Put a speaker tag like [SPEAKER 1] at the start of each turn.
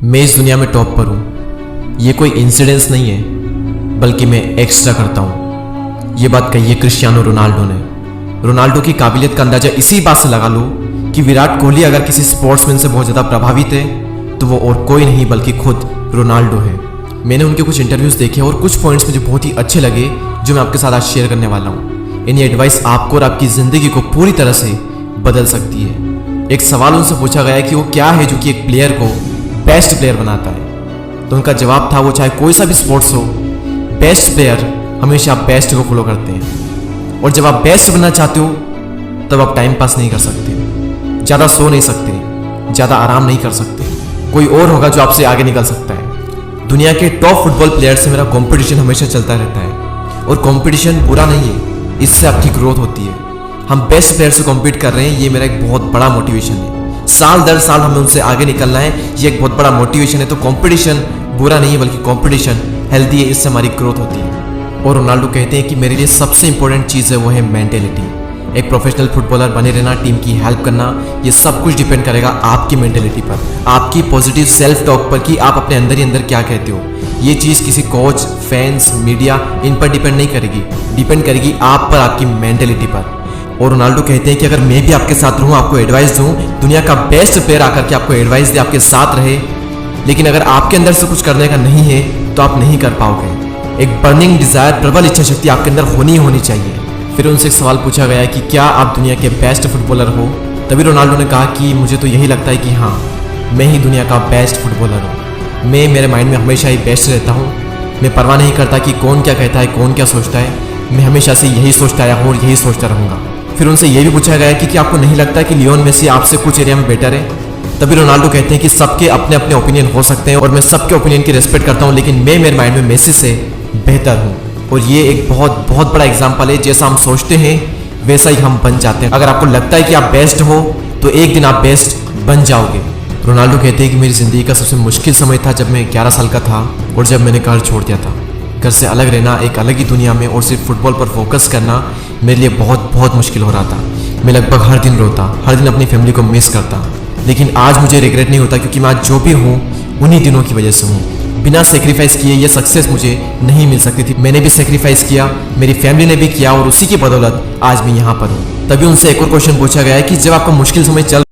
[SPEAKER 1] मैं इस दुनिया में टॉप पर हूँ, ये कोई इंसिडेंस नहीं है, बल्कि मैं एक्स्ट्रा करता हूँ। ये बात कही है क्रिस्टियानो रोनाल्डो ने। रोनाल्डो की काबिलियत का अंदाजा इसी बात से लगा लो कि विराट कोहली अगर किसी स्पोर्ट्समैन से बहुत ज़्यादा प्रभावित है तो वो और कोई नहीं बल्कि खुद रोनाल्डो है। मैंने उनके कुछ इंटरव्यूज़ देखे और कुछ पॉइंट्स मुझे बहुत ही अच्छे लगे जो मैं आपके साथ आज शेयर करने वाला हूँ। इन्हीं एडवाइस आपको और आपकी ज़िंदगी को पूरी तरह से बदल सकती है। एक सवाल उनसे पूछा गया कि वो क्या है जो कि एक प्लेयर को बेस्ट प्लेयर बनाता है, तो उनका जवाब था वो चाहे कोई सा भी स्पोर्ट्स हो, बेस्ट प्लेयर हमेशा बेस्ट को फॉलो करते हैं। और जब आप बेस्ट बनना चाहते हो तब आप टाइम पास नहीं कर सकते, ज़्यादा सो नहीं सकते, ज़्यादा आराम नहीं कर सकते। कोई और होगा जो आपसे आगे निकल सकता है। दुनिया के टॉप फुटबॉल प्लेयर से मेरा कंपटीशन हमेशा चलता रहता है और कंपटीशन बुरा नहीं है, इससे आपकी ग्रोथ होती है। हम बेस्ट प्लेयर से कॉम्पीट कर रहे हैं, ये मेरा एक बहुत बड़ा मोटिवेशन है। साल दर साल हमें उनसे आगे निकलना है, ये एक बहुत बड़ा मोटिवेशन है। तो कंपटीशन बुरा नहीं है बल्कि कंपटीशन हेल्दी है, इससे हमारी ग्रोथ होती है। और रोनाल्डो कहते हैं कि मेरे लिए सबसे इंपॉर्टेंट चीज़ है वो है मेंटेलिटी। एक प्रोफेशनल फुटबॉलर बने रहना, टीम की हेल्प करना, ये सब कुछ डिपेंड करेगा आपकी मेंटेलिटी पर, आपकी पॉजिटिव सेल्फ टॉक पर कि आप अपने अंदर ही अंदर क्या कहते हो। ये चीज़ किसी कोच, फैंस, मीडिया इन पर डिपेंड नहीं करेगी, डिपेंड करेगी आप पर, आपकी मेंटेलिटी पर। और रोनाल्डो कहते हैं कि अगर मैं भी आपके साथ रहूं, आपको एडवाइस दूं, दुनिया का बेस्ट प्लेयर आकर के आपको एडवाइस दे, आपके साथ रहे, लेकिन अगर आपके अंदर से कुछ करने का नहीं है तो आप नहीं कर पाओगे। एक बर्निंग डिजायर, प्रबल इच्छा शक्ति आपके अंदर होनी चाहिए। फिर उनसे एक सवाल पूछा गया कि क्या आप दुनिया के बेस्ट फुटबॉलर हो? तभी रोनाल्डो ने कहा कि मुझे तो यही लगता है कि हाँ, मैं ही दुनिया का बेस्ट फुटबॉलर हूँ। मैं मेरे माइंड में हमेशा ही बेस्ट रहता हूँ। मैं परवाह नहीं करता कि कौन क्या कहता है, कौन क्या सोचता है। मैं हमेशा से यही सोचता आया हूँ और यही सोचता रहूँगा। फिर उनसे ये भी पूछा गया कि क्या आपको नहीं लगता कि लियोन मेसी आपसे कुछ एरिया में बेटर है? तभी रोनाल्डो कहते हैं कि सबके अपने अपने ओपिनियन हो सकते हैं और मैं सबके ओपिनियन की रिस्पेक्ट करता हूं, लेकिन मैं मेरे माइंड में मेसी से बेहतर हूं। और ये एक बहुत बहुत बड़ा एग्जाम्पल है, जैसा हम सोचते हैं वैसा ही हम बन जाते हैं। अगर आपको लगता है कि आप बेस्ट हो तो एक दिन आप बेस्ट बन जाओगे। रोनाल्डो कहते हैं कि मेरी ज़िंदगी का सबसे मुश्किल समय था जब मैं 11 साल का था और जब मैंने घर छोड़ दिया था। घर से अलग रहना, एक अलग ही दुनिया में और सिर्फ फुटबॉल पर फोकस करना मेरे लिए बहुत बहुत मुश्किल हो रहा था। मैं लगभग हर दिन रोता, हर दिन अपनी फैमिली को मिस करता, लेकिन आज मुझे रिग्रेट नहीं होता क्योंकि मैं आज जो भी हूँ उन्हीं दिनों की वजह से हूँ। बिना सेक्रीफाइस किए ये सक्सेस मुझे नहीं मिल सकती थी। मैंने भी सेक्रीफाइस किया, मेरी फैमिली ने भी किया और उसी की बदौलत आज मैं यहाँ पर हूँ। तभी उनसे एक और क्वेश्चन पूछा गया है कि जब आपका मुश्किल समय चल